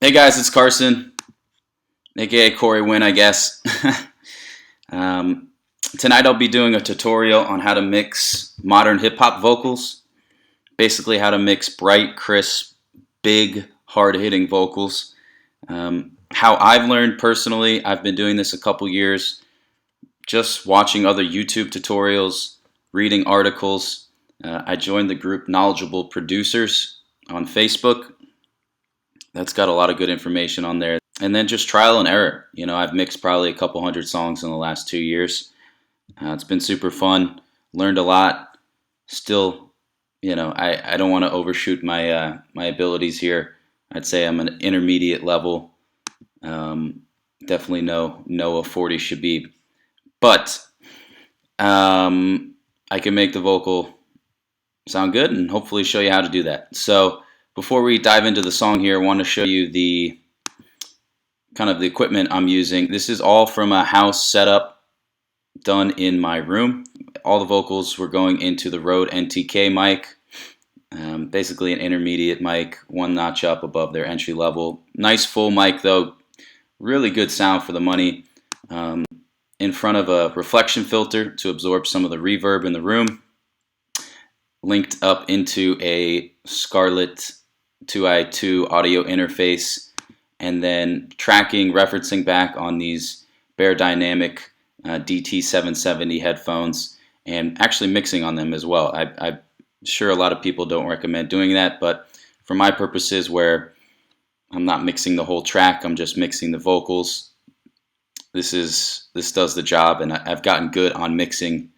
Hey guys, it's Carson, aka Corey Wynn, I guess. um, Tonight I'll be doing a tutorial on how to mix modern hip hop vocals. Basically, how to mix bright, crisp, big, hard hitting vocals. How I've learned personally, I've been doing this a couple years, just watching other YouTube tutorials, reading articles. I joined the group Knowledgeable Producers on Facebook. That's got a lot of good information on there. And then just trial and error. I've mixed probably a couple hundred songs in the last 2 years. It's been super fun. Learned a lot. Still, I don't want to overshoot my abilities here. I'd say I'm an intermediate level. Definitely know a 40 should be. But I can make the vocal sound good and hopefully show you how to do that. So before we dive into the song here, I want to show you the kind of the equipment I'm using. This is all from a house setup done in my room. All the vocals were going into the Rode NTK mic, basically an intermediate mic, one notch up above their entry level. Nice full mic though, really good sound for the money. In front of a reflection filter to absorb some of the reverb in the room. Linked up into a Scarlett 2i2 audio interface, and then tracking, referencing back on these Beyerdynamic DT770 headphones, and actually mixing on them as well. I'm sure a lot of people don't recommend doing that, but for my purposes where I'm not mixing the whole track, I'm just mixing the vocals, this does the job, and I've gotten good on mixing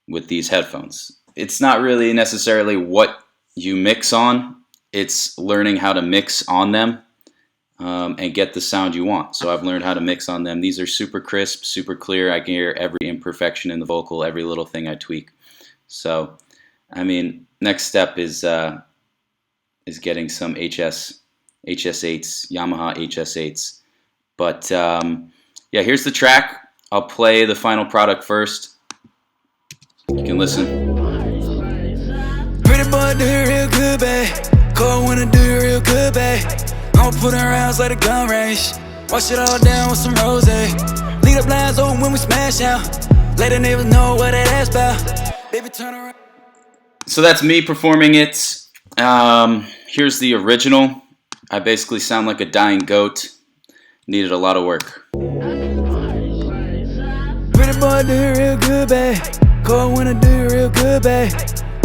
with these headphones. It's not really necessarily what you mix on, it's learning how to mix on them and get the sound you want. So I've learned how to mix on them. These are super crisp, super clear. I can hear every imperfection in the vocal, every little thing I tweak. So, next step is getting some HS8s, Yamaha HS8s. But yeah, here's the track. I'll play the final product first. You can listen. Pretty boy do it real good, babe. Cold when I do it real good, babe. I'ma put in rounds like a gun range. Wash it all down with some rose. Leave the blinds open when we smash out. Let the neighbors know what that ass about. Baby, turn around. So that's me performing it. Here's the original. I basically sound like a dying goat. Needed a lot of work. Pretty boy do it real good, babe. Cold when I do it real good, babe.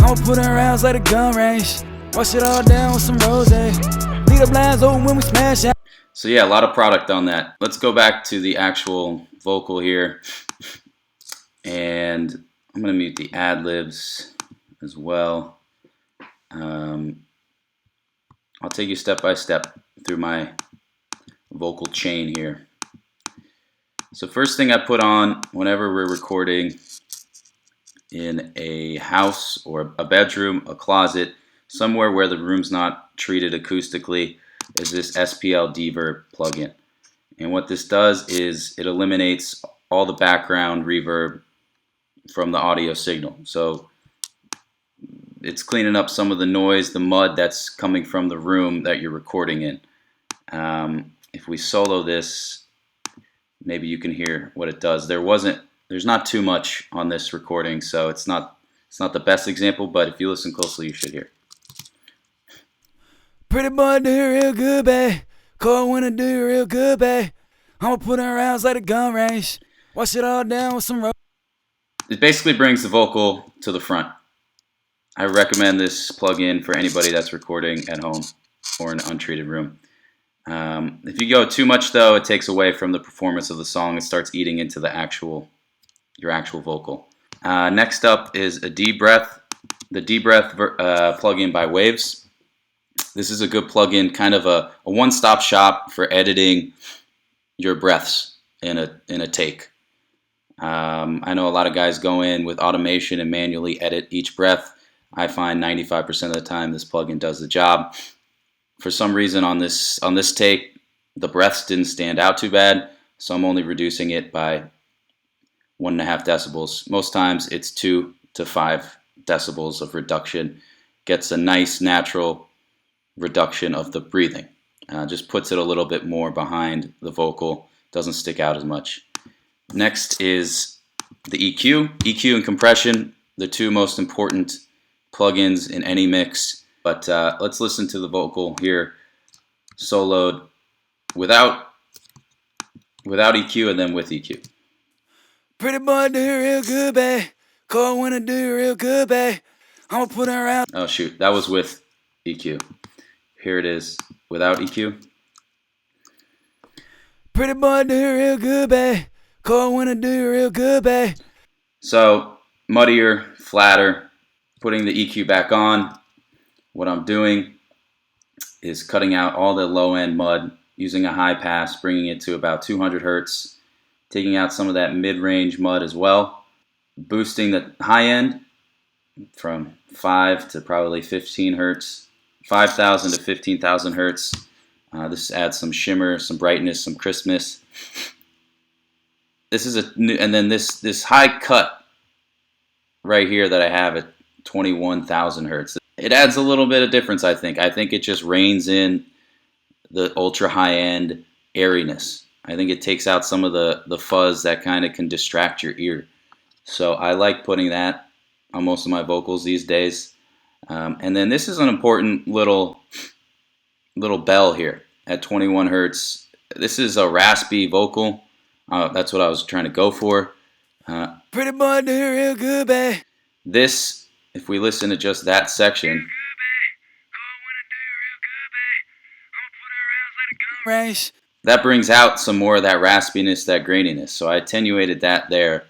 I'ma put in rounds like a gun range. Wash it all down with some rose. Leave the blinds open when we smash out. So yeah, a lot of product on that. Let's go back to the actual vocal here. And I'm going to mute the ad-libs as well. I'll take you step by step through my vocal chain here. So first thing I put on whenever we're recording in a house or a bedroom, a closet, somewhere where the room's not treated acoustically, is this SPL Deverb plugin. And what this does is it eliminates all the background reverb from the audio signal. So it's cleaning up some of the noise, the mud that's coming from the room that you're recording in. If we solo this, maybe you can hear what it does. There's not too much on this recording, so it's not the best example, but if you listen closely, you should hear. Pretty boy do it real good, babe. Cold when I do it real good, babe. I'ma put in rounds like a gun range. Wash it all down with some rose. It basically brings the vocal to the front. I recommend this plugin for anybody that's recording at home or in an untreated room. If you go too much though, it takes away from the performance of the song. It starts eating into your actual vocal. Next up is a D-Breath. The D-Breath plugin by Waves. This is a good plugin, kind of a one-stop shop for editing your breaths in a take. I know a lot of guys go in with automation and manually edit each breath. I find 95% of the time this plugin does the job. For some reason on this take, the breaths didn't stand out too bad, so I'm only reducing it by 1.5 decibels. Most times it's 2 to 5 decibels of reduction. Gets a nice natural reduction of the breathing. Just puts it a little bit more behind the vocal, doesn't stick out as much. Next is the EQ. EQ and compression, the two most important plugins in any mix. But let's listen to the vocal here, soloed without EQ and then with EQ. Pretty boy do it real good, babe. Cold winter do it real good, babe. I'ma put her around. Oh shoot, that was with EQ. Here it is without EQ. Pretty boy do it real good, babe. Cold winter do it real good, babe. So muddier, flatter. Putting the EQ back on. What I'm doing is cutting out all the low end mud, using a high pass, bringing it to about 200 hertz, taking out some of that mid-range mud as well, boosting the high end from 5 to probably 15 hertz, 5,000 to 15,000 hertz. This adds some shimmer, some brightness, some crispness. This is and then this high cut right here that I have at 21,000 hertz. It adds a little bit of difference, I think. I think it just reins in the ultra high end airiness. I think it takes out some of the fuzz that kind of can distract your ear. So I like putting that on most of my vocals these days. And then this is an important little bell here at 21 hertz. This is a raspy vocal. That's what I was trying to go for. Pretty boy do it real good, babe. This, if we listen to just that section, that brings out some more of that raspiness, that graininess. So I attenuated that there.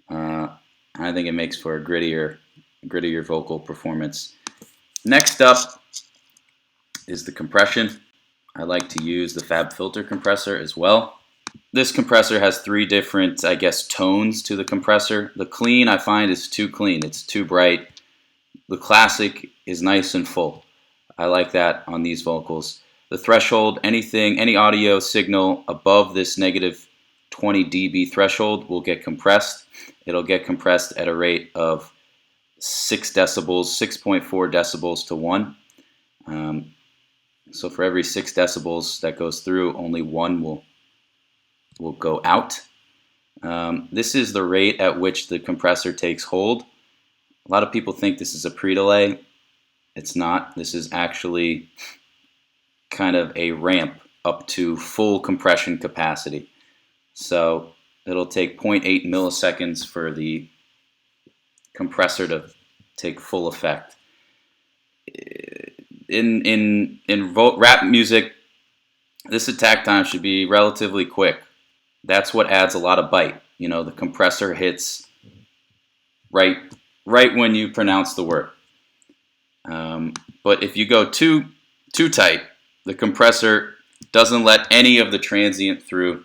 I think it makes for a grittier vocal performance. Next up is the compression. I like to use the FabFilter compressor as well. This compressor has 3 different, I guess, tones to the compressor. The clean, I find, is too clean. It's too bright. The classic is nice and full. I like that on these vocals. The threshold, any audio signal above this negative 20 dB threshold will get compressed. It'll get compressed at a rate of 6 decibels, 6.4 decibels to 1. So for every 6 decibels that goes through, only 1 will go out. This is the rate at which the compressor takes hold. A lot of people think this is a pre-delay. It's not. This is actually kind of a ramp up to full compression capacity. So it'll take 0.8 milliseconds for the compressor to take full effect. In rap music, this attack time should be relatively quick. That's what adds a lot of bite. You know, the compressor hits right when you pronounce the word. But if you go too tight, the compressor doesn't let any of the transient through,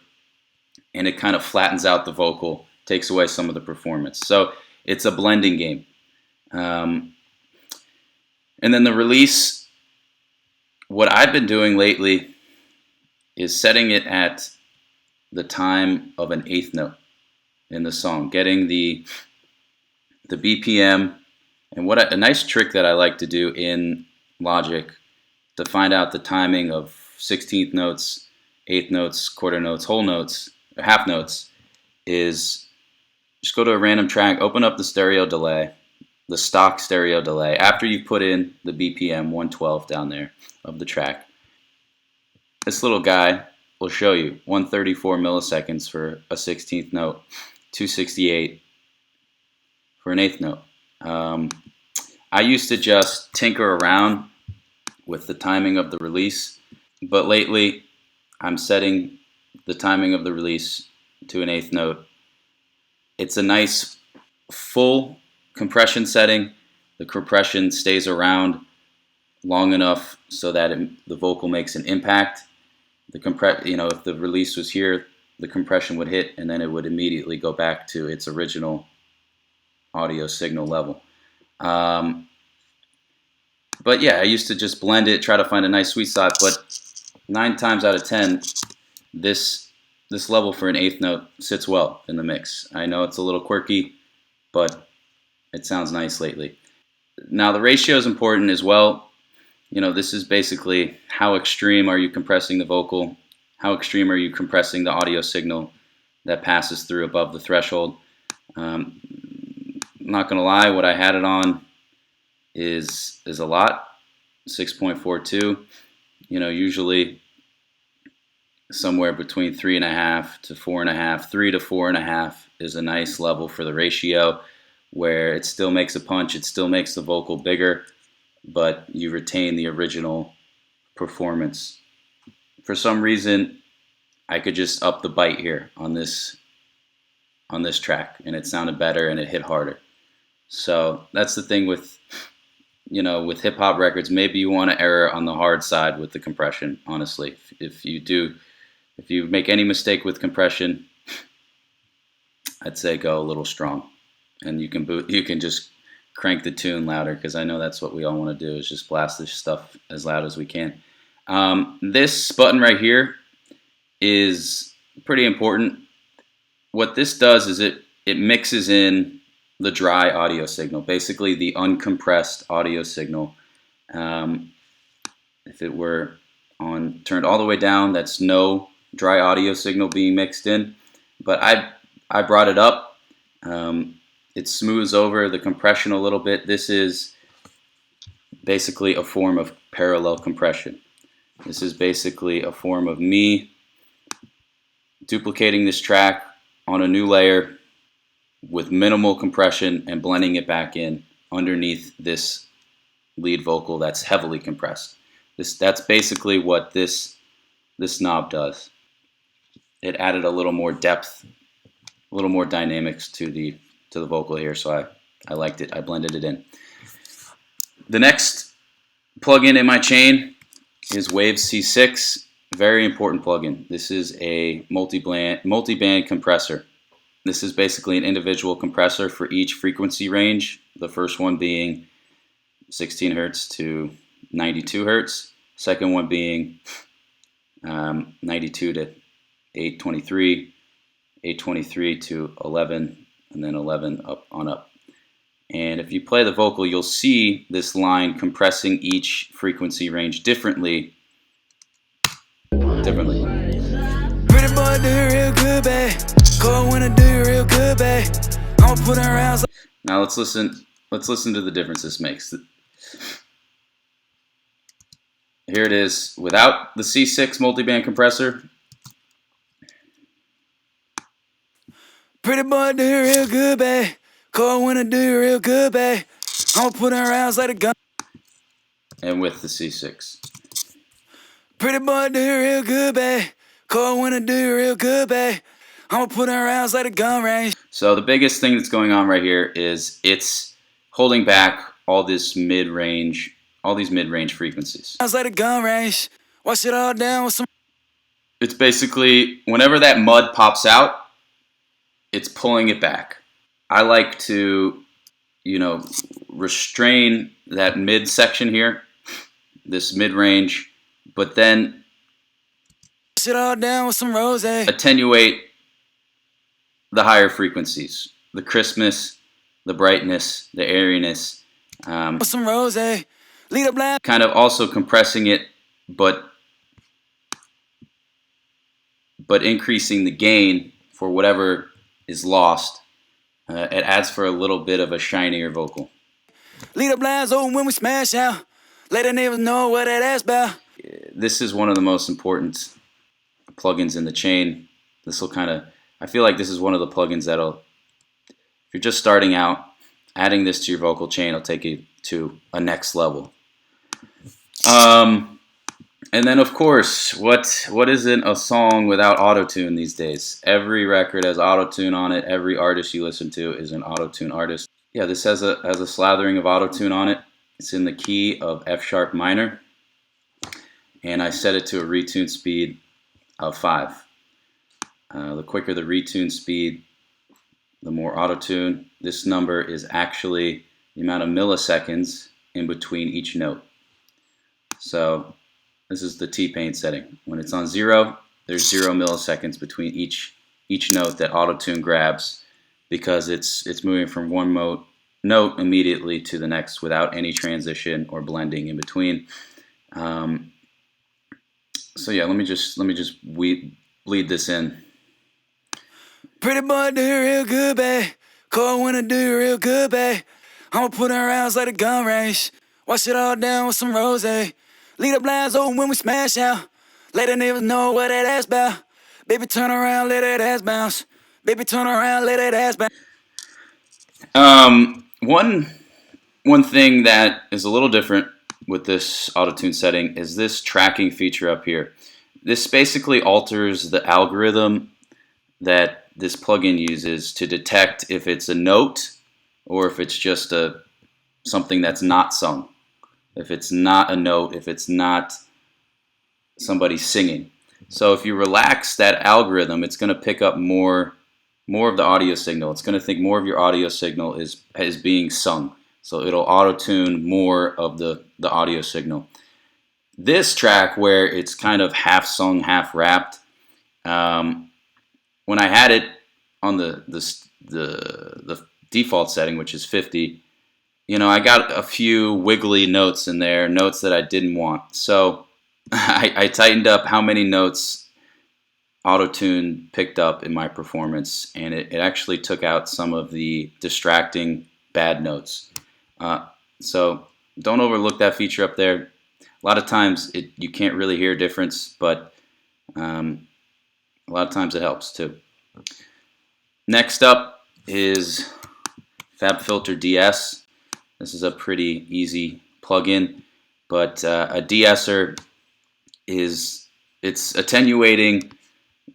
and it kind of flattens out the vocal, takes away some of the performance. So it's a blending game. And then the release, what I've been doing lately is setting it at the time of an eighth note in the song, getting the BPM. And what a nice trick that I like to do in Logic to find out the timing of 16th notes, eighth notes, quarter notes, whole notes, or half notes, is just go to a random track, open up the stereo delay, the stock stereo delay, after you put in the BPM 112 down there of the track. This little guy will show you 134 milliseconds for a 16th note, 268 for an eighth note. I used to just tinker around with the timing of the release, but lately I'm setting the timing of the release to an eighth note. It's a nice full compression setting. The compression stays around long enough so that the vocal makes an impact. If the release was here, the compression would hit and then it would immediately go back to its original audio signal level. But yeah, I used to just blend it, try to find a nice sweet spot, but 9 times out of 10, this level for an eighth note sits well in the mix. I know it's a little quirky, but it sounds nice lately. Now the ratio is important as well. this is basically how extreme are you compressing the vocal, how extreme are you compressing the audio signal that passes through above the threshold. I'm not going to lie, what I had it on is a lot, 6.42. Usually somewhere between 3.5 to 4.5, 3 to 4.5 is a nice level for the ratio, where it still makes a punch, it still makes the vocal bigger, but you retain the original performance. For some reason, I could just up the bite here on this track, and it sounded better and it hit harder. So that's the thing with with hip hop records. Maybe you want to err on the hard side with the compression. Honestly, if you make any mistake with compression, I'd say go a little strong, and you can just crank the tune louder, because I know that's what we all want to do, is just blast this stuff as loud as we can. This button right here is pretty important. What this does is it mixes in the dry audio signal, basically the uncompressed audio signal. If it were turned all the way down, that's no dry audio signal being mixed in. But I brought it up. It smooths over the compression a little bit. This is basically a form of parallel compression. This is basically a form of me duplicating this track on a new layer with minimal compression and blending it back in underneath this lead vocal that's heavily compressed. That's basically what this knob does. It added a little more depth, a little more dynamics to the vocal here, so I liked it. I blended it in. The next plugin in my chain is Waves C6. Very important plugin. This is a multi-band compressor. This is basically an individual compressor for each frequency range. The first one being 16 hertz to 92 hertz. Second one being 92 to 823, 823 to 11, and then 11 up on up. And if you play the vocal, you'll see this line compressing each frequency range differently. Pretty boy do it real good, babe. Cold when I do it real good, babe. I'ma put her around. Now let's listen to the difference this makes. Here it is without the C6 multiband compressor. Pretty boy do it real good, babe. Cold when I do it real good, babe. I'ma put her around like a gun. And with the C6. Pretty boy do it real good, babe. Cold when I do it real good, babe. I'ma put her around like a gun range. So the biggest thing that's going on right here is it's holding back all these mid-range frequencies. Sounds like a gun range. Wash it all down with some. It's basically whenever that mud pops out, it's pulling it back. I like to, restrain that mid section here, this mid-range, but then wash it all down with some rosé. Attenuate the higher frequencies, the crispness, the brightness, the airiness. With some rosé. Lead up loud. Kind of also compressing it, but increasing the gain for whatever is lost. It adds for a little bit of a shinier vocal. Lead up lines open when we smash out. Let the neighbors know what that ass about. This is one of the most important plugins in the chain. I feel like this is one of the plugins that'll, if you're just starting out, adding this to your vocal chain will take you to a next level. And then, of course, what isn't a song without autotune these days? Every record has autotune on it. Every artist you listen to is an autotune artist. Yeah, this has a slathering of autotune on it. It's in the key of F sharp minor, and I set it to a retune speed of 5. The quicker the retune speed, the more autotune. This number is actually the amount of milliseconds in between each note. So this is the T-Pain setting. When it's on 0, there's 0 milliseconds between each note that autotune grabs, because it's moving from one note immediately to the next without any transition or blending in between. So yeah, let me just bleed this in. Pretty boy do it real good, babe. Cold winter do it real good, babe. I'ma put in rounds like a gun range. Wash it all down with some rose. Leave the blinds open when we smash out. Let the neighbors know what that ass bout. Baby, turn around, let that ass bounce. Baby, turn around, let that ass bounce. One thing that is a little different with this auto-tune setting is this tracking feature up here. This basically alters the algorithm that this plugin uses to detect if it's a note or if it's just something that's not sung. If it's not a note, if it's not somebody singing. So if you relax that algorithm, it's going to pick up more of the audio signal. It's going to think more of your audio signal is being sung. So it'll auto-tune more of the audio signal. This track where it's kind of half sung, half rapped, when I had it on the default setting, which is 50, I got a few wiggly notes in there, notes that I didn't want. So I tightened up how many notes auto-tune picked up in my performance, and it actually took out some of the distracting bad notes. So don't overlook that feature up there. A lot of times you can't really hear a difference, but a lot of times it helps too. Next up is FabFilter DS. This is a pretty easy plugin, but a de-esser it's attenuating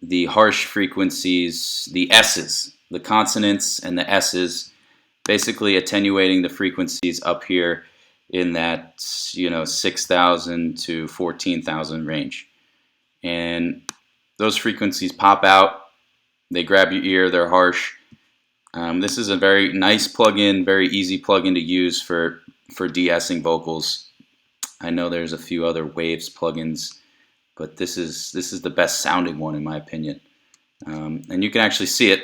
the harsh frequencies, the S's, the consonants and the S's, basically attenuating the frequencies up here in that 6,000 to 14,000 range. And those frequencies pop out, they grab your ear, they're harsh. This is a very nice plugin, very easy plugin to use for de-essing vocals. I know there's a few other Waves plugins, but this is the best sounding one in my opinion. And you can actually see it.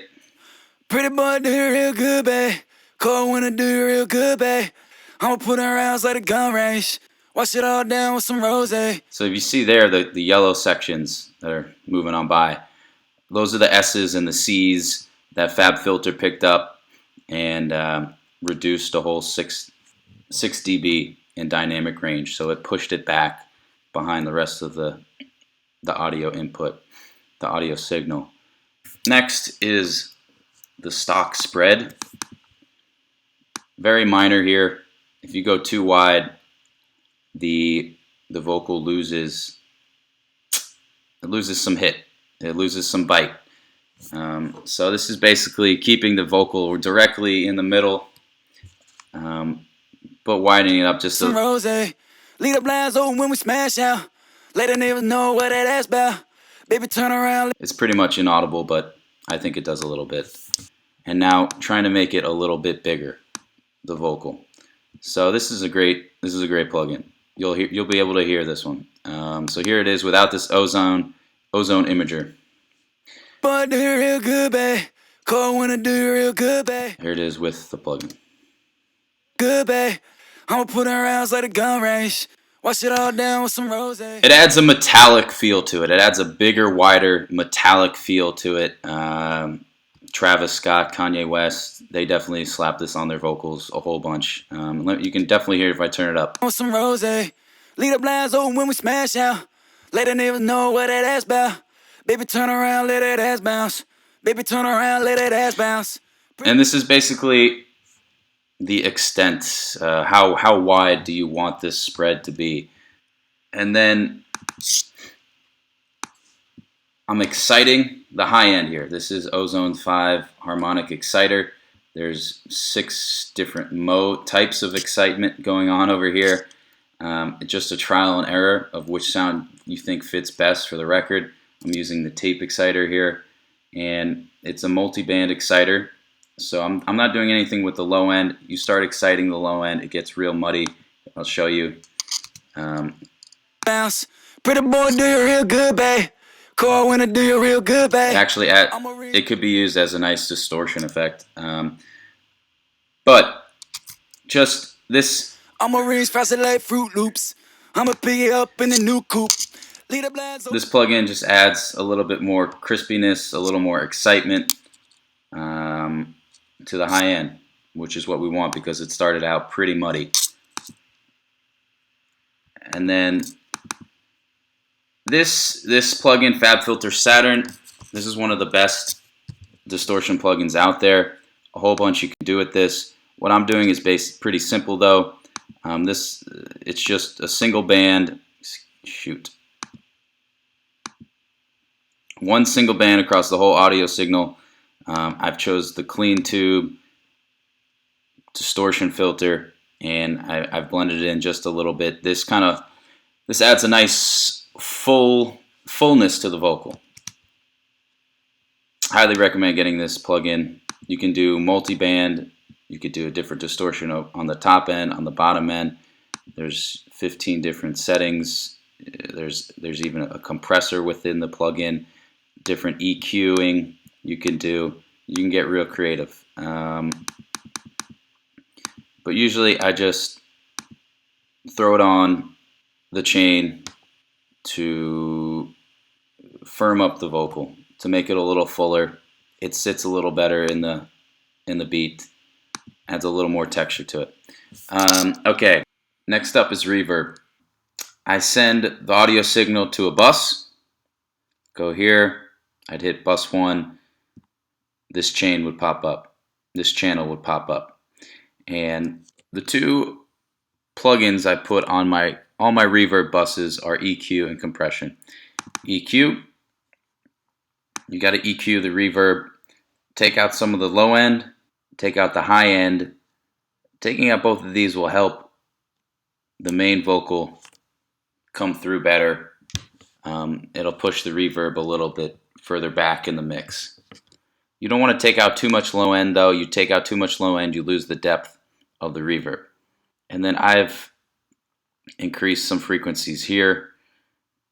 Pretty boy do it real good, babe. Cold winter do it real good, babe. I'ma put in rounds like a gun range. Wash it all down with some rose. So if you see there the yellow sections that are moving on by, those are the S's and the C's that FabFilter picked up and reduced a whole 6 dB in dynamic range. So it pushed it back behind the rest of the audio input, the audio signal. Next is the stock spread. Very minor here. If you go too wide, the vocal loses some hit. It loses some bite. So this is basically keeping the vocal directly in the middle, but widening it up just some a rose. Leave the blinds open when we smash out. Let the neighbors know what that ass bout. Baby, turn around. It's pretty much inaudible, but I think it does a little bit. And now trying to make it a little bit bigger, the vocal. So this is a great plugin. You'll be able to hear this one. So here it is without this ozone imager. Boy, do it real good, babe. Cold winter do it real good, babe. Here it is with the plugin. Good, babe. I'ma put in rounds like a gun range. Wash it all down with some rose. It adds a metallic feel to it. It adds a bigger, wider, metallic feel to it. Travis Scott, Kanye West, they definitely slapped this on their vocals a whole bunch. You can definitely hear it if I turn it up. With some rose. Leave the blinds open when we smash out. Let the neighbors know what that ass bout. Baby, turn around, let that ass bounce. Baby, turn around, let that ass bounce. And this is basically the extent. How wide do you want this spread to be? And then I'm exciting the high end here. This is Ozone 5 harmonic exciter. There's 6 different types of excitement going on over here. Just a trial and error of which sound you think fits best for the record. I'm using the tape exciter here, and it's a multi-band exciter. So I'm not doing anything with the low end. You start exciting the low end, it gets real muddy. I'll show you. Bounce, pretty boy, do it real good, babe. Cold winter, do it real good, babe. Actually, it could be used as a nice distortion effect. But just this. I'm a reach frosted like Fruit Loops. I'ma pick it up in the new coupe. Lead the blinds This plugin just adds a little bit more crispiness, a little more excitement to the high end, which is what we want because it started out pretty muddy. And then this plugin, FabFilter Saturn, this is one of the best distortion plugins out there. A whole bunch you can do with this. What I'm doing is pretty simple though. It's just a single band. One single band across the whole audio signal. I've chose the clean tube distortion filter, and I've blended it in just a little bit. This adds a nice fullness to the vocal. Highly recommend getting this plugin. You can do multi-band. You could do a different distortion on the top end, on the bottom end. There's 15 different settings. There's even a compressor within the plugin. Different EQing you can do. You can get real creative. But usually I just throw it on the chain to firm up the vocal, to make it a little fuller. It sits a little better in the beat, adds a little more texture to it. Okay, next up is reverb. I send the audio signal to a bus. Go here, I'd hit bus 1. This chain would pop up. This channel would pop up. And the two plugins I put on all my reverb buses are EQ and compression. EQ, you got to EQ the reverb, take out some of the low end, take out the high end. Taking out both of these will help the main vocal come through better. It'll push the reverb a little bit further back in the mix. You don't want to take out too much low end though. You take out too much low end, you lose the depth of the reverb. And then I've increased some frequencies here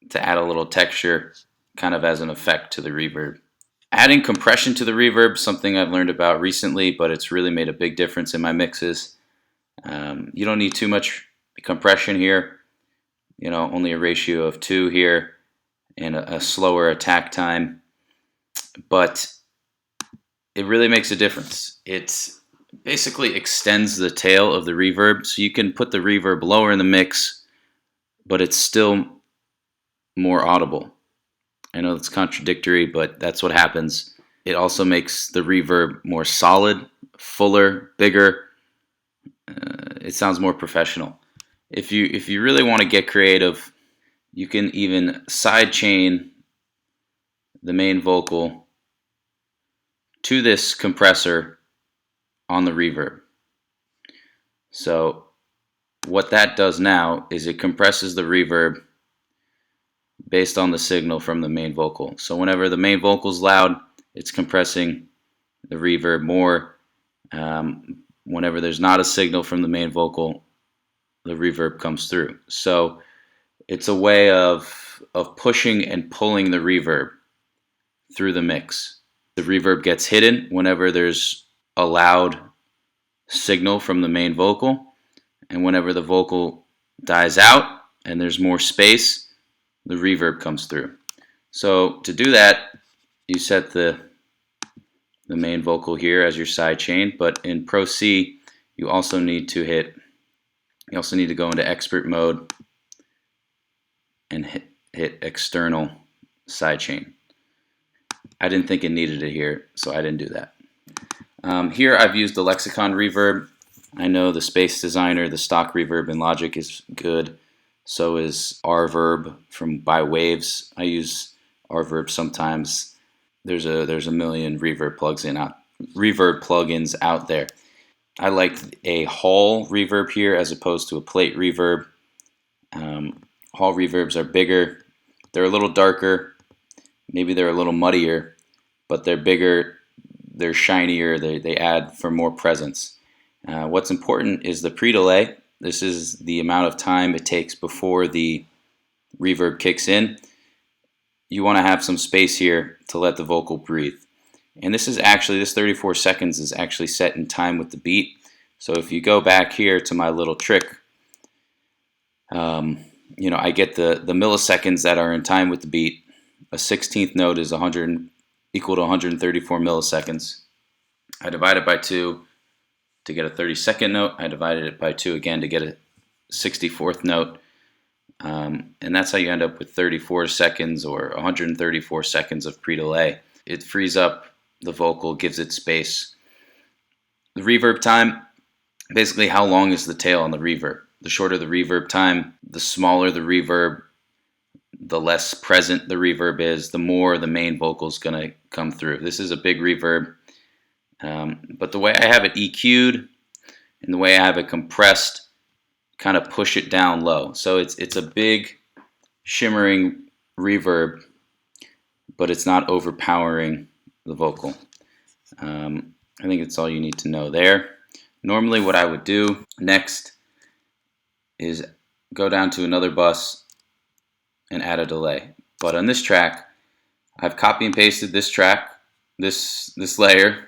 to add a little texture, kind of as an effect to the reverb. Adding compression to the reverb, something I've learned about recently, but it's really made a big difference in my mixes. You don't need too much compression here. You know, only a ratio of 2 here and a slower attack time. But it really makes a difference. It basically extends the tail of the reverb, so you can put the reverb lower in the mix, but it's still more audible. I know it's contradictory, but that's what happens. It also makes the reverb more solid, fuller, bigger. It sounds more professional. If you really want to get creative, you can even sidechain the main vocal to this compressor on the reverb. So what that does now is it compresses the reverb based on the signal from the main vocal. So whenever the main vocal is loud, it's compressing the reverb more. Whenever there's not a signal from the main vocal, the reverb comes through. So it's a way of pushing and pulling the reverb through the mix. The reverb gets hidden whenever there's a loud signal from the main vocal, and whenever the vocal dies out and there's more space, the reverb comes through. So to do that, you set the main vocal here as your side chain, but in Pro C you also need to go into expert mode and hit external sidechain. I didn't think it needed it here, so I didn't do that. Here I've used the Lexicon reverb. I know the Space Designer, the stock reverb in Logic is good. So is Reverb by Waves. I use Reverb sometimes. There's a million reverb plugins out there. I like a Hall reverb here as opposed to a plate reverb. Hall reverbs are bigger. They're a little darker. Maybe they're a little muddier, but they're bigger. They're shinier. They add for more presence. What's important is the pre-delay. This is the amount of time it takes before the reverb kicks in. You want to have some space here to let the vocal breathe. And this 34 seconds is actually set in time with the beat. So if you go back here to my little trick, I get the milliseconds that are in time with the beat. A 16th note is equal to 134 milliseconds. I divide it by 2 to get a 32nd note. I divided it by 2 again to get a 64th note. And that's how you end up with 34 seconds or 134 seconds of pre-delay. It frees up the vocal, gives it space. The reverb time, basically how long is the tail on the reverb? The shorter the reverb time, the smaller the reverb, the less present the reverb is, the more the main vocal is going to come through. This is a big reverb, but the way I have it EQ'd and the way I have it compressed kind of push it down low. So it's a big shimmering reverb, but it's not overpowering the vocal. I think that's all you need to know there. Normally what I would do next is go down to another bus and add a delay. But on this track, I've copy and pasted this track, this layer,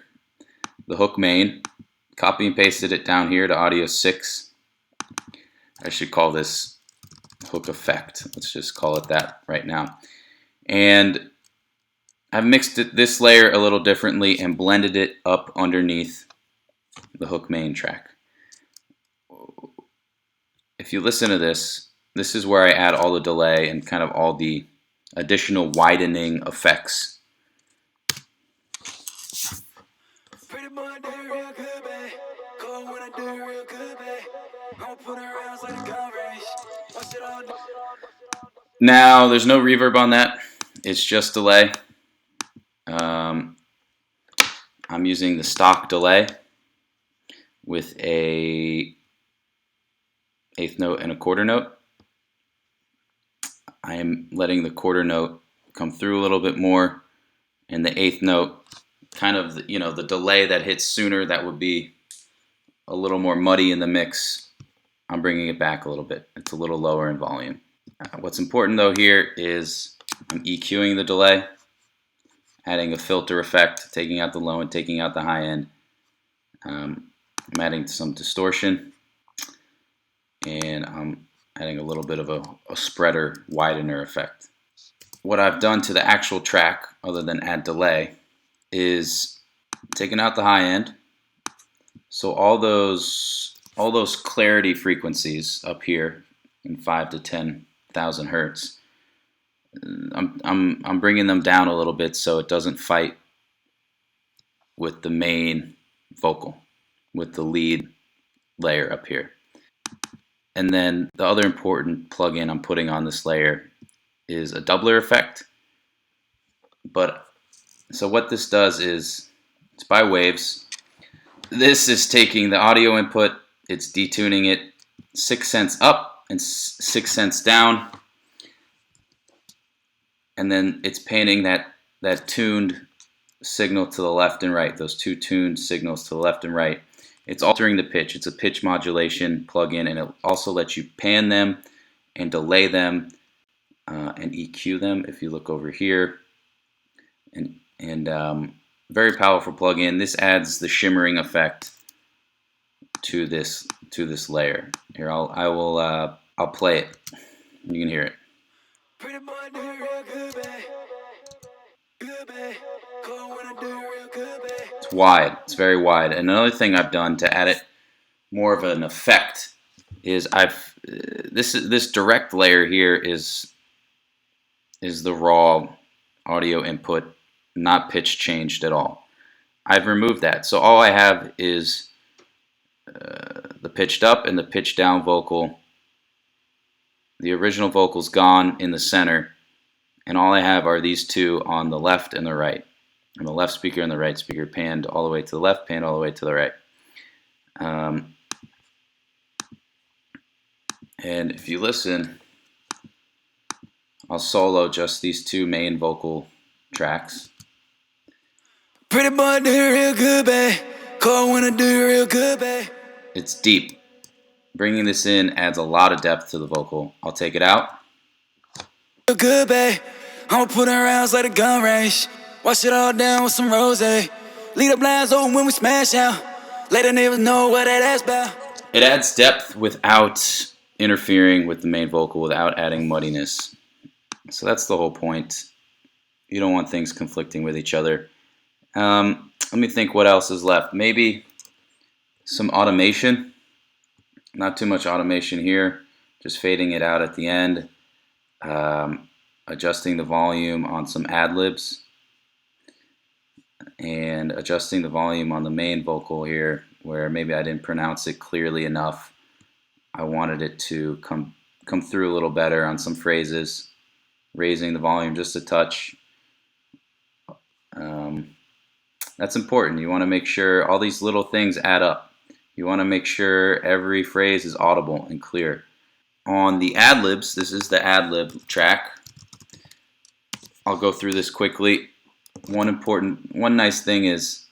the hook main, copy and pasted it down here to audio 6. I should call this hook effect. Let's just call it that right now. And I've mixed this layer a little differently and blended it up underneath the hook main track. If you listen to this, this is where I add all the delay and kind of all the additional widening effects. Now, there's no reverb on that. It's just delay. I'm using the stock delay with a 1/8 note and a 1/4 note. I am letting the 1/4 note come through a little bit more, and the 1/8 note, kind of the delay that hits sooner, that would be a little more muddy in the mix. I'm bringing it back a little bit. It's a little lower in volume. What's important though here is I'm EQing the delay, adding a filter effect, taking out the low and taking out the high end. I'm adding some distortion, and I'm adding a little bit of a spreader widener effect. What I've done to the actual track, other than add delay, is taking out the high end. So all those clarity frequencies up here in 5 to 10,000 hertz, I'm bringing them down a little bit so it doesn't fight with the main vocal, with the lead layer up here. And then the other important plugin I'm putting on this layer is a doubler effect. So what this does is, it's by waves. This is taking the audio input, it's detuning it 6 cents up and 6 cents down, and then it's painting that tuned signal to the left and right, those two tuned signals to the left and right. It's altering the pitch. It's a pitch modulation plugin, and it also lets you pan them and delay them and EQ them. If you look over here, and very powerful plugin. This adds the shimmering effect to this layer. Here, I'll play it. You can hear it. It's wide. It's very wide. And another thing I've done to add it more of an effect is this direct layer here is the raw audio input, not pitch changed at all. I've removed that. So all I have is the pitched up and the pitched down vocal. The original vocal's gone in the center, and all I have are these two on the left and the right. And the left speaker and the right speaker panned all the way to the left, panned all the way to the right. And if you listen, I'll solo just these two main vocal tracks. Pretty boy do it real good, babe. Cold when I do it real good, babe. It's deep. Bringing this in adds a lot of depth to the vocal. I'll take it out. Real good, babe. I'ma put in rounds like a gun range. Wash it all down with some rose. Leave the blinds open when we smash out. Let the neighbors know what that ass about. It adds depth without interfering with the main vocal without adding muddiness. So that's the whole point. You don't want things conflicting with each other. Let me think what else is left. Maybe some automation. Not too much automation here. Just fading it out at the end. Adjusting the volume on some ad-libs. And adjusting the volume on the main vocal here, where maybe I didn't pronounce it clearly enough. I wanted it to come through a little better on some phrases. Raising the volume just a touch. That's important. You want to make sure all these little things add up. You want to make sure every phrase is audible and clear. On the ad-libs, this is the ad-lib track. I'll go through this quickly. One nice thing is,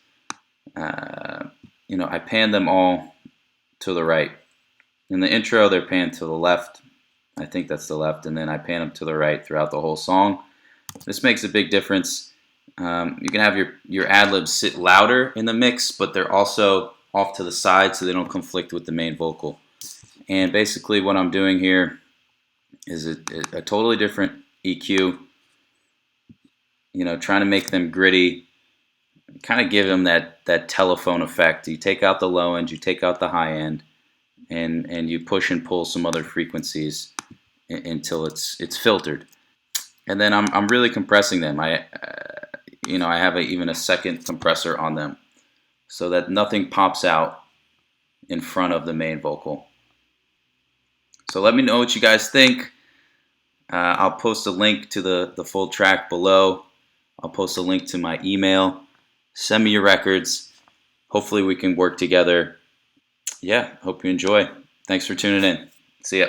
I pan them all to the right. In the intro, they're panned to the left. I think that's the left, and then I pan them to the right throughout the whole song. This makes a big difference. You can have your ad-libs sit louder in the mix, but they're also off to the side so they don't conflict with the main vocal. And basically what I'm doing here is a totally different EQ. Trying to make them gritty, kind of give them that telephone effect. You take out the low end, you take out the high end, and you push and pull some other frequencies until it's filtered. And then I'm really compressing them. I have even a second compressor on them so that nothing pops out in front of the main vocal. So let me know what you guys think. I'll post a link to the full track below. I'll post a link to my email. Send me your records. Hopefully we can work together. Yeah, hope you enjoy. Thanks for tuning in. See ya.